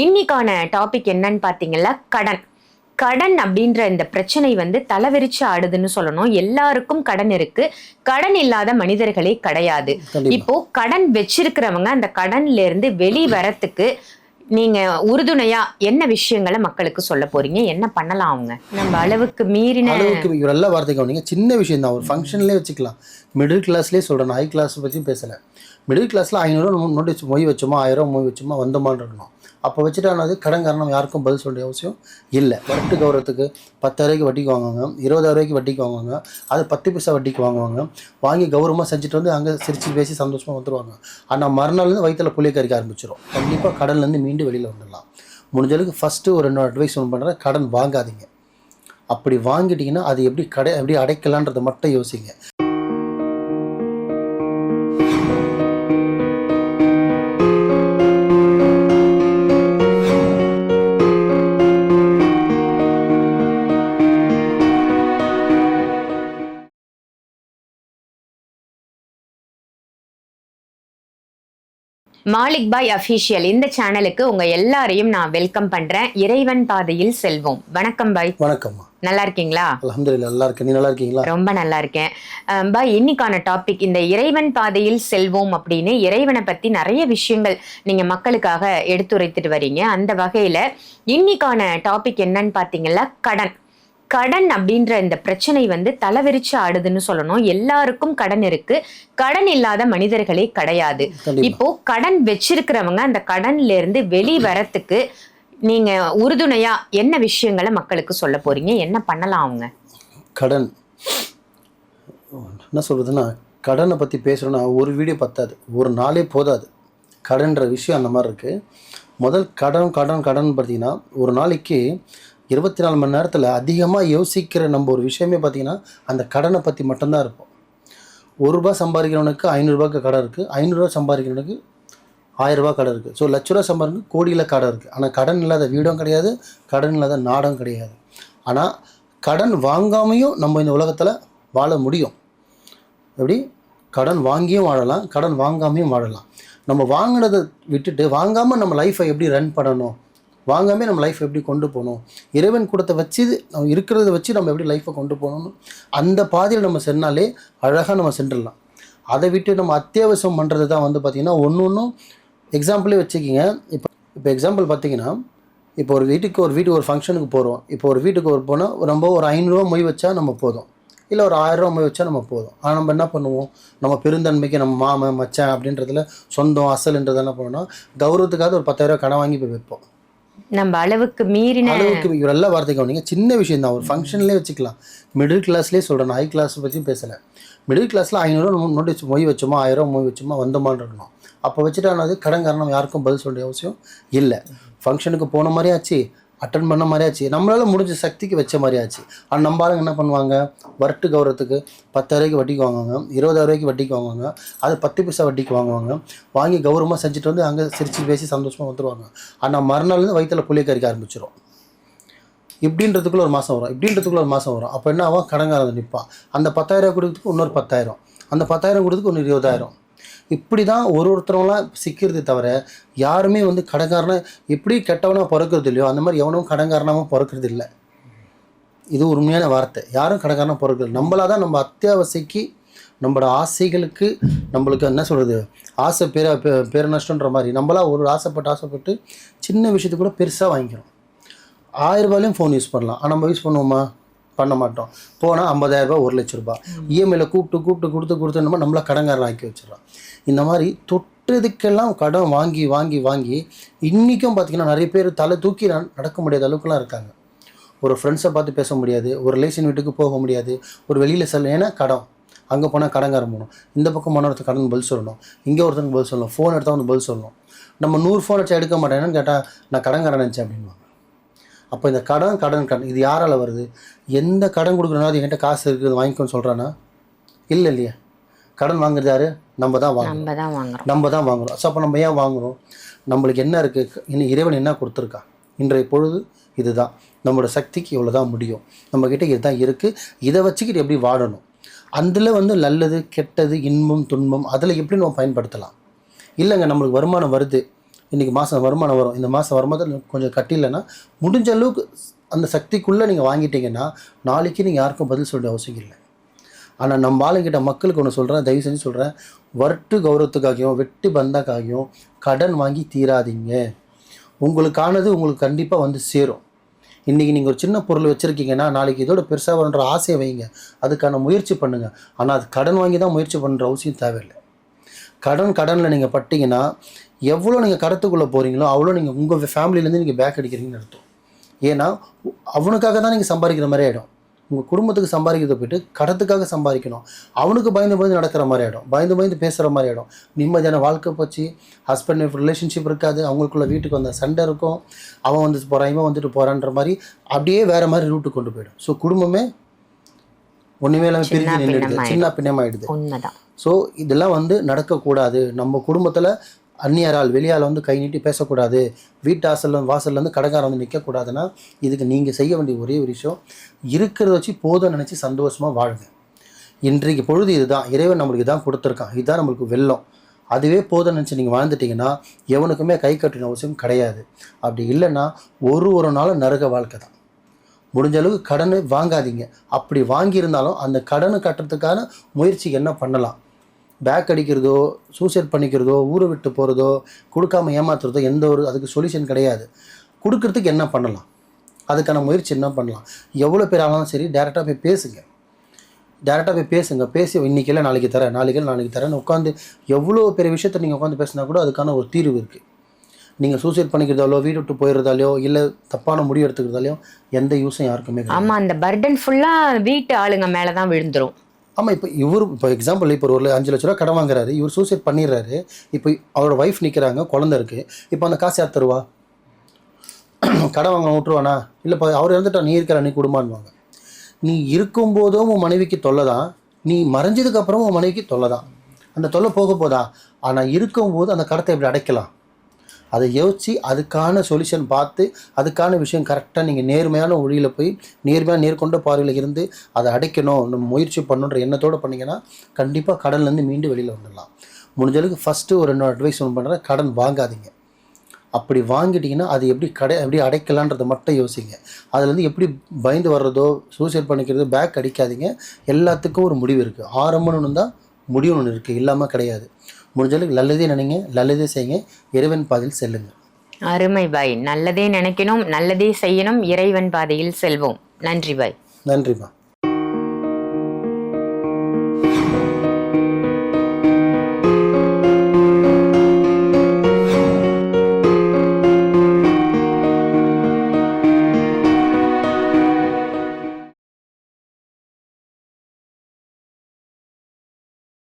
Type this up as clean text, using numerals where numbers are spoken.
இன்னைக்கான டாபிக் என்னன்னு பார்த்தீங்கன்னா கடன். கடன் அப்படின்ற இந்த பிரச்சனை தலைவிரிச்சு ஆடுதுன்னு சொல்லணும். எல்லாருக்கும் கடன் இருக்கு. கடன் இல்லாத மனிதர்களே கிடையாது. இப்போ கடன் வச்சிருக்கிறவங்க அந்த கடன்ல இருந்து வெளிவரத்துக்கு நீங்க உறுதுணையா என்ன விஷயங்களை மக்களுக்கு சொல்ல போறீங்க? என்ன பண்ணலாம்? அவங்க நம்ம அளவுக்கு மீறின நல்ல வார்த்தை கவனிங்க. சின்ன விஷயம் தான், ஒரு ஃபங்க்ஷன்லேயே வச்சுக்கலாம். மிடில் கிளாஸ்லேயே சொல்கிறேன், ஹை கிளாஸ் பற்றி பேசலை. மிடில் கிளாஸில் 500 நோட்டு மொய் வச்சோமா, 1000 மொய் வச்சோமா வந்தோமான்னு இருக்கணும். அப்போ வச்சுட்டானது கடன் காரணம் யாருக்கும் பதில் சொல்ல அவசியம் இல்லை. வரட்டு கௌரவத்துக்கு 10,000 வட்டிக்கு வாங்குவாங்க, 20,000 வட்டிக்கு வாங்குவாங்க, அது 10 பைசா வட்டிக்கு வாங்குவாங்க. வாங்கி கௌரவமாக செஞ்சுட்டு அங்கே சிரிச்சு பேசி சந்தோஷமாக வந்துடுவாங்க. ஆனால் மறுநாள்லேருந்து வயிற்றில் புளிய கறிக்க ஆரம்பிச்சிடும். கண்டிப்பாக கடன்லேருந்து மீண்டு வெளியில் வந்துடலாம். முடிஞ்சளவுக்கு ஃபஸ்ட்டு ஒரு அட்வைஸ் ஒன்று பண்ணுறேன், கடன் வாங்காதீங்க. அப்படி வாங்கிட்டீங்கன்னா அது எப்படி அடைக்கலான்றதை மட்டும் யோசிங்க. மாலிக் பாய் அஃபீஷியல் இந்த சேனலுக்கு உங்க எல்லாரையும் நான் வெல்கம் பண்றேன். இறைவன் பாதையில் செல்வோம். வணக்கம் பாய். வணக்கம். நல்லா இருக்கீங்களா? அல்ஹம்துலில்லாஹ் நல்லா இருக்கேன். நீ நல்லா இருக்கீங்களா? ரொம்ப நல்லா இருக்கேன் பாய். இன்னைக்கான டாபிக் இந்த இறைவன் பாதையில் செல்வோம் அப்படின்னு இறைவனை பத்தி நிறைய விஷயங்கள் நீங்க மக்களுக்காக எடுத்துரைத்துட்டு வரீங்க. அந்த வகையில இன்னைக்கான டாபிக் என்னன்னு பாத்தீங்கன்னா கடன். கடன் அப்படின்ற இந்த பிரச்சனை தலைவிரிச்சு ஆடுதுன்னு சொல்லணும். எல்லாருக்கும் கடன் இருக்கு. கடன் இல்லாத மனிதர்களே கிடையாது. இப்போ கடன் வச்சிருக்கிறவங்க அந்த கடன்ல இருந்து வெளிவரத்துக்கு நீங்க உறுதுணையா என்ன விஷயங்களை மக்களுக்கு சொல்ல போறீங்க? என்ன பண்ணலாம்? அவங்க கடன் என்ன சொல்றதுன்னா, கடனை பத்தி பேசுறோம்னா ஒரு வீடியோ பத்தாது, ஒரு நாளே போதாது. கடன்ற விஷயம் அந்த மாதிரி இருக்கு. முதல் கடன் பார்த்தீங்கன்னா, ஒரு நாளைக்கு 24 மணி நேரத்தில் அதிகமாக யோசிக்கிற நம்ம ஒரு விஷயமே பார்த்தீங்கன்னா அந்த கடனை பற்றி மட்டும்தான் இருப்போம். ₹1 சம்பாதிக்கிறவனுக்கு ₹500 கடன் இருக்குது, ₹500 சம்பாதிக்கிறவனுக்கு ₹1000 கடன் இருக்குது. ஸோ ₹1,00,000 சம்பாதிக்க கோடியில் கடன் இருக்குது. ஆனால் கடன் இல்லாத வீடும் கிடையாது, கடன் இல்லாத நாடும் கிடையாது. ஆனால் கடன் வாங்காமையும் நம்ம இந்த உலகத்தில் வாழ முடியும். எப்படி? கடன் வாங்கியும் வாழலாம், கடன் வாங்காமையும் வாழலாம். நம்ம வாங்கினதை விட்டுட்டு வாங்காமல் நம்ம லைஃப்பை எப்படி ரன் பண்ணணும், வாங்காமல் நம்ம லைஃப் எப்படி கொண்டு போகணும், இறைவன் கொடுத்த வச்சு நம்ம இருக்கிறத வச்சு நம்ம எப்படி லைஃப்பை கொண்டு போகணும்னு அந்த பாதையில் நம்ம சென்னாலே அழகாக நம்ம சென்றுடலாம். அதை விட்டு நம்ம அத்தியாவசியம் பண்ணுறது தான் பார்த்திங்கன்னா ஒன்றும் எக்ஸாம்பிளே வச்சுக்கிங்க. இப்போ எக்ஸாம்பிள் பார்த்திங்கன்னா, இப்போ ஒரு வீட்டுக்கு ஒரு ஃபங்க்ஷனுக்கு போகிறோம். இப்போ ஒரு வீட்டுக்கு போனால் நம்ம ஒரு ₹500 மொய் வச்சா நம்ம போதும், இல்லை ஒரு ₹1000 மொய் வச்சா நம்ம போதும். ஆனால் நம்ம என்ன பண்ணுவோம், நம்ம பெருந்தன்மைக்கு நம்ம மாமன் மச்சான் அப்படின்றதுல சொந்தம் அசல்ன்றது என்ன பண்ணுவோம்னா, கௌரவத்துக்காக ஒரு ₹10,000 கடன் வாங்கி போய் வைப்போம். நம்ம அளவுக்கு மீறின நல்ல வார்த்தை கவனிங்க. சின்ன விஷயம் தான், ஒரு ஃபங்க்ஷன்லேயே வச்சுக்கலாம். மிடில் கிளாஸ்லேயே சொல்கிறேன், ஹை கிளாஸ் பற்றி பேசலை. மிடில் கிளாஸில் 500 நோட்டு மொய் வச்சோமா, 1000 மொய் வச்சோமா வந்தோமான்னு இருக்கணும். அப்போ வச்சுட்டானது கடன் காரணம் யாருக்கும் பதில் சொல்ல அவசியம் இல்லை. ஃபங்க்ஷனுக்கு போன மாதிரி ஆச்சு, அட்டன் பண்ண மாதிரி ஆச்சு, நம்மளால் முடிஞ்ச சக்திக்கு வச்ச மாதிரி ஆச்சு. ஆனால் நம்ம ஆளுங்க என்ன பண்ணுவாங்க, வரட்டு கௌரவத்துக்கு 10,000 வட்டிக்கு வாங்குவாங்க, 20,000 வட்டிக்கு வாங்குவாங்க, அது 10 பைசா வட்டிக்கு வாங்குவாங்க. வாங்கி கௌரவமாக செஞ்சுட்டு அங்கே சிரிச்சு பேசி சந்தோஷமாக வந்துடுவாங்க. ஆனால் மறுநாள்லேருந்து வயிற்றில் புளிய கறிக்க ஆரம்பிச்சிடும். இப்படின்றதுக்குள்ள ஒரு மாதம் வரும். அப்போ என்ன ஆகும், கடன்காரன் நிற்பான். அந்த 10,000 கொடுத்ததுக்கு இன்னொரு 10,000, அந்த 10,000 கொடுத்ததுக்கு இன்னொரு 20,000. இப்படி தான் ஒருத்தவங்களாம் சிக்கிறது தவிர யாருமே கடன்காரனை எப்படி கெட்டவனாக பிறக்கிறது இல்லையோ அந்த மாதிரி எவனும் கடன்காரனாகவும் பிறக்கிறது இல்லை. இது உண்மையான வார்த்தை. யாரும் கடன்காரனாக பிறக்கிறது. நம்மளாக தான் நம்ம அத்தியாவசியக்கு நம்மளோட ஆசைகளுக்கு நம்மளுக்கு என்ன சொல்கிறது, ஆசை பேர நஷ்டன்ற மாதிரி நம்மளாம் ஒரு ஆசைப்பட்டு சின்ன விஷயத்துக்கு கூட பெருசாக வாங்கிக்கிறோம். ₹1000 ஃபோன் யூஸ் பண்ணலாம், ஆனால் நம்ம யூஸ் பண்ணுவோமா? பண்ண மாட்டோம். போனால் ₹50,000 ₹1,00,000 இஎம்ஐயில் கொடுத்து நம்மளை கடன்காரன் ஆக்கி வச்சிடறோம். இந்த மாதிரி தொட்டதுக்கெல்லாம் கடன் வாங்கி இன்றைக்கும் பார்த்திங்கன்னா நிறைய பேர் தலை தூக்கி நடக்க முடியாத அளவுக்குலாம் இருக்காங்க. ஒரு ஃப்ரெண்ட்ஸை பார்த்து பேச முடியாது, ஒரு ரிலேஷன் வீட்டுக்கு போக முடியாது, ஒரு வெளியில் செல்ல, ஏன்னா கடன். அங்கே போனால் கடன்காரன் போகணும், இந்த பக்கம் போனால் ஒருத்தர் கடன் பதில் சொல்லணும், இங்கே ஒருத்தருக்கு பதில் சொல்லணும், ஃபோன் எடுத்தால் பதில் சொல்லணும். நம்ம 100 ஃபோன் அடிச்சா எடுக்க மாட்டேன்னு கேட்டால் நான் கடன்காரன் நினச்சேன் அப்படின்வாங்க. அப்போ இந்த கடன் இது யாரால் வருது? எந்த கடன் கொடுக்குறனா அது என்கிட்ட காசு இருக்குது வாங்கிக்கோன்னு சொல்கிறானா? இல்லையா? கடன் வாங்குறது யார்? நம்ம தான் வாங்குறோம். ஸோ அப்போ நம்ம ஏன் வாங்குகிறோம்? நம்மளுக்கு என்ன இருக்குது, இன்னும் இறைவன் என்ன கொடுத்துருக்கா? இன்றைய பொழுது இதுதான், நம்மளோட சக்திக்கு இவ்வளோ தான் முடியும், நம்மக்கிட்ட இதுதான் இருக்குது, இதை வச்சுக்கிட்டு எப்படி வாழணும், அதில் நல்லது கெட்டது இன்பம் துன்பம் அதில் எப்படி நம்ம பயன்படுத்தலாம். இல்லைங்க, நம்மளுக்கு வருமானம் வருது, இன்றைக்கி மாதம் வருமானம் வரும், இந்த மாதம் வருமானத்தில் கொஞ்சம் கட்டிலன்னா முடிஞ்ச அளவுக்கு அந்த சக்திக்குள்ளே நீங்கள் வாங்கிட்டீங்கன்னா நாளைக்கு நீங்கள் யாருக்கும் பதில் சொல்ல அவசியம் இல்லை. ஆனால் நம்ம ஆளுங்கிட்ட மக்களுக்கு ஒன்று சொல்கிறேன், தயவு செஞ்சு சொல்கிறேன், வர்ட்டு கௌரவத்துக்காகியும் வெட்டு பந்தாக்காகியும் கடன் வாங்கி தீராதீங்க. உங்களுக்கானது உங்களுக்கு கண்டிப்பாக வந்து சேரும். இன்றைக்கி நீங்கள் ஒரு சின்ன பொருள் வச்சுருக்கீங்கன்னா நாளைக்கு இதோட பெருசாக வரன்ற ஆசையை வைங்க, அதுக்கான முயற்சி பண்ணுங்கள். ஆனால் அது கடன் வாங்கி தான் முயற்சி பண்ணுற அவசியம் தேவையில்லை. கடனில் நீங்கள் பட்டிங்கன்னா எவ்வளோ நீங்கள் கடத்துக்குள்ளே போகிறீங்களோ அவ்வளோ நீங்கள் உங்கள் ஃபேமிலியிலேருந்து நீங்கள் பேக் அடிக்கிறீங்கன்னு அர்த்தம். ஏன்னா அவனுக்காக தான் நீங்கள் சம்பாதிக்கிற மாதிரி ஆகிடும். உங்கள் குடும்பத்துக்கு சம்பாதிக்கிறத போய்ட்டு கடத்துக்காக சம்பாதிக்கணும், அவனுக்கு பயந்து நடக்கிற மாதிரி ஆகிடும், பயந்து பேசுகிற மாதிரி ஆகிடும். நிம்மதியான வாழ்க்கை போச்சு, ஹஸ்பண்ட் ஒய்ஃப் ரிலேஷன்ஷிப் இருக்காது, அவங்களுக்குள்ள வீட்டுக்கு வந்த சண்டை இருக்கும், அவன் வந்துட்டு போகிறான் இவன் வந்துட்டு போகிறான்ற மாதிரி அப்படியே வேறு மாதிரி ரூட்டு கொண்டு போயிடும். ஸோ குடும்பமே ஒன்றுமே இல்லாமல் பிரிஞ்சு நின்றுடுது, சின்ன பின்னமாயிடுது. ஸோ இதெல்லாம் வந்து நடக்கக்கூடாது. நம்ம குடும்பத்தில் அந்நியரால் வெளியால் வந்து கை நீட்டி பேசக்கூடாது, வீட்டு வாசல்லேருந்து கடைக்காரன் வந்து நிற்கக்கூடாதுன்னா இதுக்கு நீங்கள் செய்ய வேண்டிய ஒரே ஒரு விஷயம், இருக்கிறத வச்சு போதும் நினச்சி சந்தோஷமாக வாழுங்க. இன்றைக்கு பொழுது இதுதான், இறைவன் நம்மளுக்கு இதான் கொடுத்துருக்கான், இதுதான் நம்மளுக்கு வெல்லம், அதுவே போதும் நினச்சி நீங்கள் வாழ்ந்துட்டிங்கன்னா எவனுக்குமே கை கட்டின அவசியம் கிடையாது. அப்படி இல்லைன்னா ஒரு நாளும் நரக வாழ்க்கை தான். முடிஞ்ச அளவுக்கு கடனை வாங்காதீங்க. அப்படி வாங்கியிருந்தாலும் அந்த கடனை கட்டுறதுக்கான முயற்சி என்ன பண்ணலாம், பேக் அடிக்கிறதோ சூசைட் பண்ணிக்கிறதோ ஊரை விட்டு போகிறதோ கொடுக்காமல் ஏமாத்துறதோ எந்த ஒரு அதுக்கு சொல்யூஷன் கிடையாது. கொடுக்கறதுக்கு என்ன பண்ணலாம், அதுக்கான முயற்சி என்ன பண்ணலாம். எவ்வளோ பேர் ஆனாலும் சரி டேரெக்டாக போய் பேசுங்க. பேசி இன்றைக்கி இல்லை நாளைக்கு தரேன்னு உட்காந்து எவ்வளோ பெரிய விஷயத்தை நீங்கள் உட்காந்து பேசினா கூட அதுக்கான ஒரு தீர்வு இருக்குது. நீங்கள் சூசைட் பண்ணிக்கிறதாலோ வீடு விட்டு போயிடுறதாலையோ இல்லை தப்பான முடிவு எடுத்துக்கிறதாலையோ எந்த யூஸும் யாருக்குமே. ஆமாம், அந்த பர்டன் ஃபுல்லாக வீட்டு ஆளுங்க மேலே தான் விழுந்துடும். ஆமாம், இப்போ எக்ஸாம்பிள் இப்போ ஒரு 5 லட்ச ரூபா கடன் வாங்குறாரு, இவர் சூசைட் பண்ணிடுறாரு. இப்போ அவரோட ஒய்ஃப் நிற்கிறாங்க, குழந்தை இருக்குது. இப்போ அந்த காசு யார் தருவா? கடன் வாங்க விட்டுருவானா? இல்லைப்பா அவர் இறந்துட்டா நீ இருக்கிற நீ குடும்பம்வாங்க. நீ இருக்கும்போதும் உன் மனைவிக்கு தொல்லை தான், நீ மறைஞ்சதுக்கப்புறமும் உன் மனைவிக்கு தொல்லை தான். அந்த தொல்லை போக போதா? ஆனால் இருக்கும்போது அந்த கடத்தை எப்படி அடைக்கலாம் அதை யோசித்து அதுக்கான சொல்யூஷன் பார்த்து அதுக்கான விஷயம் கரெக்டாக நீங்கள் நேர்மையான வழியில் போய் நேர்கொண்ட பார்வையில் இருந்து அதை அடைக்கணும் நம்ம முயற்சி பண்ணணுன்ற எண்ணத்தோடு பண்ணிங்கன்னா கண்டிப்பாக கடன்லேருந்து மீண்டு வெளியில் வந்துடலாம். முடிஞ்சளவுக்கு ஃபஸ்ட்டு ஒரு அட்வைஸ் ஒன்று பண்ணுறேன், கடன் வாங்காதீங்க. அப்படி வாங்கிட்டிங்கன்னா அது எப்படி அடைக்கலான்றதை மட்டும் யோசிங்க. அதுலேருந்து எப்படி பயந்து வர்றதோ சூசைட் பண்ணிக்கிறதோ பேக் அடிக்காதீங்க. எல்லாத்துக்கும் ஒரு முடிவு இருக்குது, ஆரம்பம்னு தான் முடிவு ஒன்று இருக்குது, இல்லாமல் கிடையாது. முடிஞ்சளவுக்கு நல்லதே நினைங்க, நல்லதே செய்யுங்க, இறைவன் பாதையில் செல்லுங்க. அருமை பாய், நல்லதே நினைக்கணும், நல்லதே செய்யணும், இறைவன் பாதையில் செல்வோம். நன்றி பாய். நன்றிம்மா.